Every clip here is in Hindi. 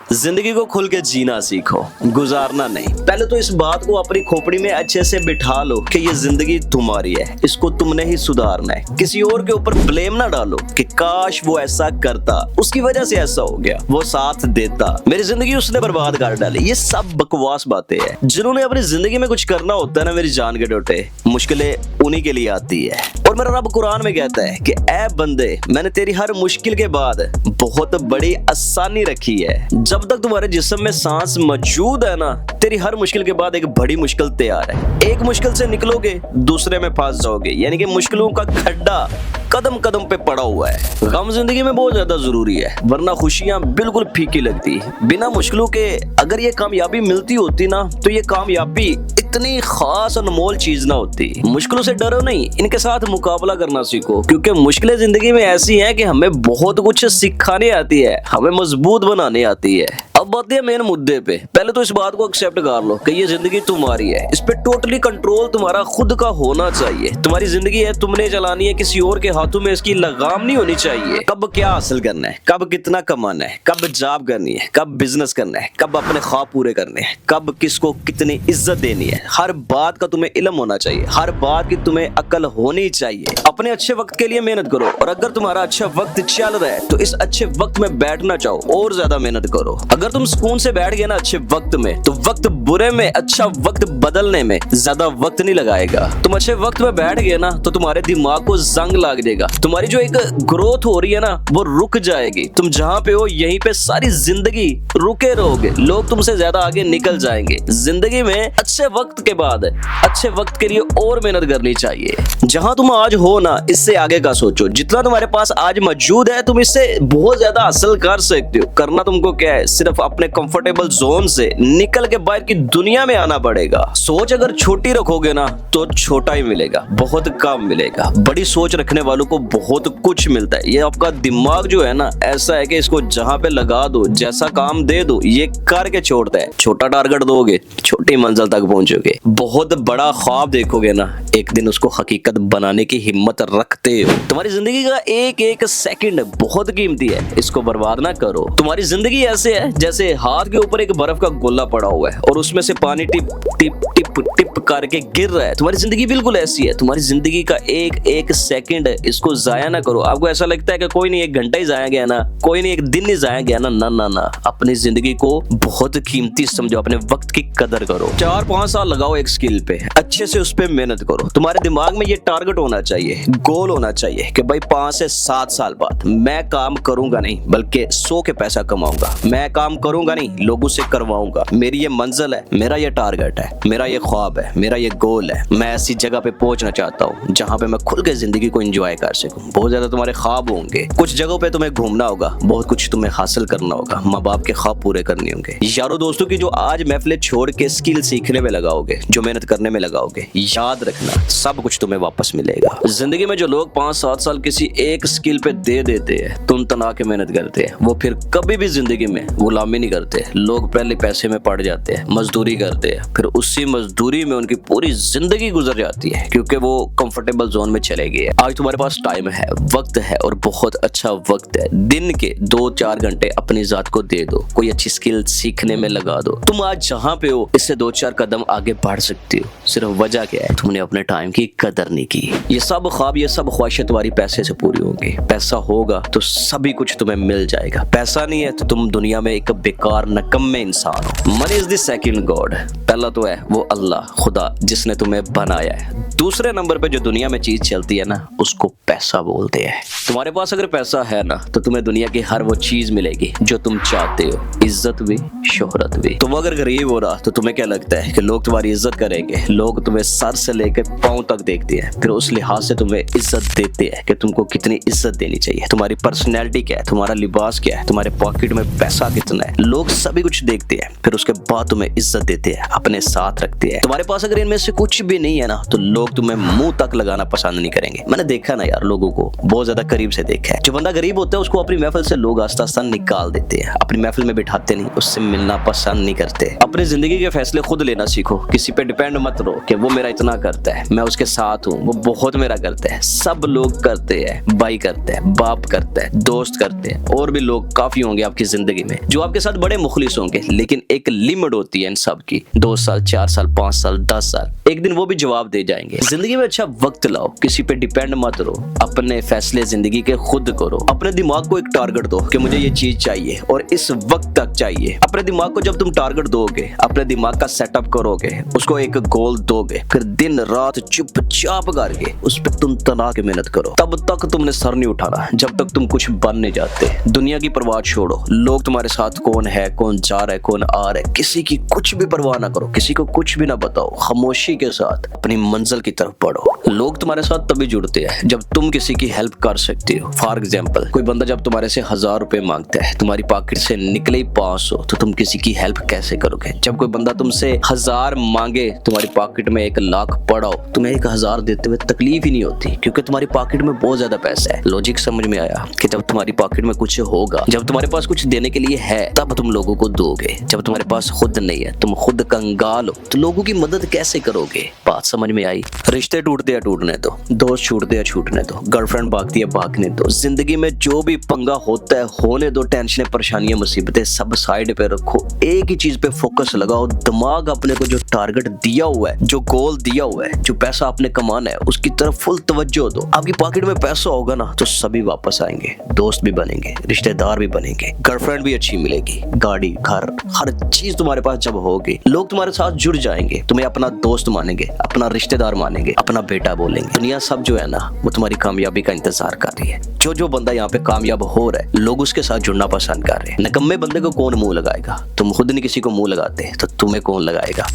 जिंदगी को खुल के जीना सीखो, गुजारना नहीं। पहले तो इस बात को अपनी खोपड़ी में अच्छे से बिठा लो कि ये जिंदगी तुम्हारी है, इसको तुमने ही सुधारना है। किसी और के ऊपर ब्लेम ना डालो कि काश वो ऐसा करता, उसकी वजह से ऐसा हो गया, वो साथ देता, मेरी जिंदगी उसने बर्बाद कर डाली। ये सब बकवास बातें हैं। जिन्होंने अपनी जिंदगी में कुछ करना होता है ना मेरी जान के टोटे, मुश्किलें उन्हीं के लिए आती है। और मेरा रब कुरान में कहता है कि ऐ बंदे, मैंने तेरी हर मुश्किल के बाद बहुत बड़ी आसानी रखी है। जब तक तुम्हारे जिस्म में सांस मौजूद है ना, तेरी हर मुश्किल के बाद एक बड़ी मुश्किल तैयार है। एक मुश्किल से निकलोगे, दूसरे में फंस जाओगे, यानी कि मुश्किलों का खड्डा कदम कदम पे पड़ा हुआ है। गम जिंदगी में बहुत ज्यादा जरूरी है, वरना खुशियां बिल्कुल फीकी लगती। बिना मुश्किलों के अगर ये कामयाबी मिलती होती ना, तो ये कामयाबी इतनी खास अनमोल चीज ना होती। मुश्किलों से डरो नहीं, इनके साथ मुकाबला करना सीखो, क्योंकि मुश्किलें जिंदगी में ऐसी हैं कि हमें बहुत कुछ सिखाने आती है, हमें मजबूत बनाने आती है। अब बात है मेन मुद्दे पे। पहले तो इस बात को एक्सेप्ट कर लो कि ये जिंदगी तुम्हारी है, इस पे टोटली कंट्रोल तुम्हारा खुद का होना चाहिए। तुम्हारी जिंदगी है, तुमने चलानी है, किसी और के हाथों में इसकी लगाम नहीं होनी चाहिए। कब क्या हासिल करना है, कब कितना कमाना है, कब जॉब करनी है, कब बिजनेस करना है, कब अपने ख्वाब पूरे करने हैं, कब किसको कितनी इज्जत देनी है, हर बात का तुम्हें इल्म होना चाहिए, हर बात की तुम्हें अकल होनी चाहिए। अपने अच्छे वक्त के लिए मेहनत करो, और अगर तुम्हारा अच्छा वक्त चल रहा है तो इस अच्छे वक्त में बैठना चाहो और ज्यादा मेहनत करो। अगर तुम सुकून से बैठ गए ना अच्छे वक्त में, तो वक्त बुरे में अच्छा वक्त बदलने में ज्यादा वक्त नहीं लगाएगा। तुम अच्छे वक्त में बैठ गए ना, तो तुम्हारे दिमाग को जंग लग जाएगा, तुम्हारी जो एक ग्रोथ हो रही है ना, वो रुक जाएगी। तुम जहाँ पे हो यहीं पे सारी जिंदगी रुके रहोगे, लोग तुमसे ज्यादा आगे निकल जाएंगे। जिंदगी में अच्छे वक्त के बाद अच्छे वक्त के लिए और मेहनत करनी चाहिए। जहां तुम आज हो ना, इससे आगे का सोचो। जितना तुम्हारे पास आज मौजूद है, तुम इससे बहुत ज्यादा हासिल कर सकते हो। करना तुमको क्या है, सिर्फ अपने कंफर्टेबल जोन से निकल के बाहर की दुनिया में आना पड़ेगा। सोच अगर छोटी रखोगे ना, तो छोटा ही मिलेगा, बहुत कम मिलेगा। बड़ी सोच रखने वालों को बहुत कुछ मिलता है। ये आपका दिमाग जो है ना, ऐसा है कि इसको जहां पे लगा दो, जैसा काम दे दो, ये करके छोड़ता है। छोटा टारगेट दोगे, छोटी मंजिल तक पहुंचोगे। बहुत बड़ा ख्वाब देखोगे ना, एक दिन उसको हकीकत बनाने की हिम्मत रखते हो। तुम्हारी जिंदगी का एक एक सेकंड बहुत कीमती है, इसको बर्बाद ना करो। तुम्हारी जिंदगी ऐसे है जैसे हाथ के ऊपर एक बर्फ का गोला पड़ा हुआ है, और उसमें से पानी टिप टिप टिप टिप करके गिर रहा है। तुम्हारी जिंदगी बिल्कुल ऐसी है। तुम्हारी जिंदगी का एक एक सेकंड, इसको जाया ना करो। आपको ऐसा लगता है कि कोई नहीं, एक घंटा ही जाया गया ना, कोई नहीं, एक दिन ही जाया गया ना, ना ना ना। अपनी जिंदगी को बहुत कीमती समझो, अपने वक्त की कदर करो। 4-5 साल लगाओ एक स्किल पे, अच्छे से उस पे मेहनत करो। तुम्हारे दिमाग में ये टारगेट होना चाहिए, गोल होना चाहिए कि भाई 5 से 7 साल बाद मैं काम करूंगा नहीं, बल्कि 100 के पैसा कमाऊंगा। मैं काम करूंगा नहीं, लोगों से करवाऊंगा। मेरी ये मंजिल है, मेरा ये टारगेट है, मेरा ये ख्वाब है, मेरा ये गोल है। मैं ऐसी जगह पे पहुंचना चाहता हूँ जहाँ पे मैं खुल के जिंदगी को एंजॉय कर सकूँ। बहुत ज्यादा तुम्हारे ख्वाब होंगे, कुछ जगहों पे तुम्हें घूमना होगा, बहुत कुछ तुम्हें हासिल करना होगा, माँ बाप के ख्वाब पूरे करने होंगे। यारों दोस्तों की जो आज महफिलें छोड़ के स्किल सीखने में लगाओगे, जो मेहनत करने में लगाओगे, याद रखना सब कुछ तुम्हें वापस मिलेगा। जिंदगी में जो लोग 5-7 साल किसी एक स्किल पे दे देते हैं, तुम तना के मेहनत करते हैं, वो फिर कभी भी जिंदगी में गुलामी नहीं करते। लोग पहले पैसे में पड़ जाते हैं, मजदूरी करते हैं, फिर उसी मजदूरी में उनकी पूरी जिंदगी गुजर जाती है, क्योंकि वो कंफर्टेबल जोन में चले गए। आज तुम्हारे पास टाइम है, वक्त है, और बहुत अच्छा वक्त है। दिन के 2-4 घंटे अपनी जात को दे दो, कोई अच्छी स्किल सीखने में लगा दो। तुम आज जहाँ पे हो, इससे 2-4 कदम आगे बढ़ सकती हो। सिर्फ वजह क्या है, तुमने अपने टाइम की कदर नहीं की। ये सब ख्वाब, ये सब ख्वाहिशें तुम्हारी पैसे से पूरी होंगी। पैसा होगा तो सभी कुछ तुम्हें मिल जाएगा। पैसा नहीं है तो तुम दुनिया में एक बेकार नकम्मे इंसान हो। Money is the second God. पहला तो है वो अल्लाह, खुदा, जिसने तुम्हें बनाया है। दूसरे नंबर पे जो दुनिया में चीज चलती है ना, उसको पैसा बोलते हैं। तुम्हारे पास अगर पैसा है ना, तो तुम्हें दुनिया की हर वो चीज मिलेगी जो तुम चाहते हो, इज्जत भी, शोहरत भी। तुम अगर गरीब हो रहा, तो तुम्हें क्या लगता है कि लोग तुम्हारी इज्जत करेंगे? लोग तुम्हें सर से लेकर पांव तक देखते हैं, फिर उस लिहाज से तुम्हें इज्जत देते हैं कि तुमको कितनी इज्जत देनी चाहिए, तुम्हारी पर्सनैलिटी क्या है, तुम्हारा लिबास क्या है, तुम्हारे पॉकेट में पैसा कितना है। लोग सभी कुछ देखते हैं, फिर उसके बाद तुम्हें इज्जत देते हैं, अपने साथ रखते हैं। तुम्हारे पास अगर इनमें से कुछ भी नहीं है ना, तो लोग लोग तुम्हें मुंह तक लगाना पसंद नहीं करेंगे। मैंने देखा ना यार, लोगों को बहुत ज्यादा करीब से देखा है। जो बंदा गरीब होता है उसको अपनी महफिल से लोग आस्ता आस्ता निकाल देते हैं, अपनी महफिल में बिठाते नहीं, उससे मिलना पसंद नहीं करते। अपनी जिंदगी के फैसले खुद लेना सीखो, किसी पे डिपेंड मत रहो कि वो मेरा इतना करता है, मैं उसके साथ हूँ, वो बहुत मेरा करता है। सब लोग करते हैं, भाई करते हैं, बाप करता है, दोस्त करते हैं, और भी लोग काफी होंगे आपकी जिंदगी में जो आपके साथ बड़े मुखलिस होंगे, लेकिन एक लिमिट होती है इन सब की। 2 साल, 4 साल, 5 साल, 10 साल, एक दिन वो भी जवाब दे जाएंगे। जिंदगी में अच्छा वक्त लाओ, किसी पे डिपेंड मत रहो, अपने फैसले जिंदगी के खुद करो। अपने दिमाग को एक टारगेट दो कि मुझे ये चीज चाहिए और इस वक्त तक चाहिए। अपने दिमाग को जब तुम टारगेट दोगे, अपने दिमाग का सेटअप करोगे, उसको एक गोल दोगे, फिर दिन रात चुपचाप करके उस पर तुम तना के मेहनत करो, तब तक तुमने सर नहीं उठाना जब तक तुम कुछ बन नहीं जाते। दुनिया की परवाह छोड़ो, लोग तुम्हारे साथ कौन है, कौन जा रहा है, कौन आ रहा है, किसी की कुछ भी परवाह ना करो, किसी को कुछ भी ना बताओ, खामोशी के साथ अपनी मंजिल की तरफ बढ़ो। लोग तुम्हारे साथ तभी जुड़ते हैं जब तुम किसी की हेल्प कर सकते हो। फॉर एग्जाम्पल, कोई बंदा जब तुम्हारे से 1000 रुपए मांगता है, तुम्हारी पॉकेट से निकले ही 500, तो तुम किसी की हेल्प कैसे करोगे? जब कोई बंदा तुमसे 1000 मांगे, तुम्हारी पॉकेट में 1 लाख पड़ा हो, तुम्हें 1000 देते हुए तकलीफ ही नहीं होती क्योंकि तुम्हारी पॉकेट में बहुत ज्यादा पैसा है। लॉजिक समझ में आया कि जब तुम्हारी पॉकेट में कुछ होगा, जब तुम्हारे पास कुछ देने के लिए है, तब तुम लोगों को दोगे। जब तुम्हारे पास खुद नहीं है, तुम खुद कंगाल हो, तो लोगों की मदद कैसे करोगे? बात समझ में आई? रिश्ते टूटते हैं टूटने दो, दोस्त छूटते हैं छूटने दो, गर्लफ्रेंड भागती है भागने दो। जिंदगी में जो भी पंगा होता है होने दो, टेंशनें, परेशानियां, मुसीबतें सब साइड पे रखो, एक ही चीज पे फोकस लगाओ। दिमाग अपने को जो टारगेट दिया हुआ है, जो गोल दिया हुआ है, जो पैसा आपने कमाना है, उसकी तरफ फुल तवज्जो दो। आपकी पॉकेट में पैसा होगा ना तो सभी वापस आएंगे, दोस्त भी बनेंगे, रिश्तेदार भी बनेंगे, गर्लफ्रेंड भी अच्छी मिलेगी, गाड़ी, घर, हर चीज तुम्हारे पास जब होगी, लोग तुम्हारे साथ जुड़ जाएंगे, तुम्हें अपना दोस्त मानेंगे, अपना रिश्तेदार मानेंगे, अपना बेटा बोलेंगे। दुनिया सब जो है ना वो तुम्हारी कामयाबी का इंतजार कर रही है। जो बंदा यहाँ पे कामयाब हो रहा है, लोग उसके साथ जुड़ना पसंद कर रहे हैं। निकम्मे बंदे को कौन मुंह लगाएगा? तुम खुद नहीं किसी को मुंह लगाते तो तुम्हें कौन लगाएगा?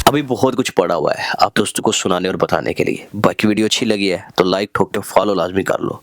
अभी बहुत कुछ पड़ा हुआ है आप दोस्तों को सुनाने और बताने के लिए। बाकी वीडियो अच्छी लगी है तो लाइक ठोक के फॉलो लाजमी कर लो।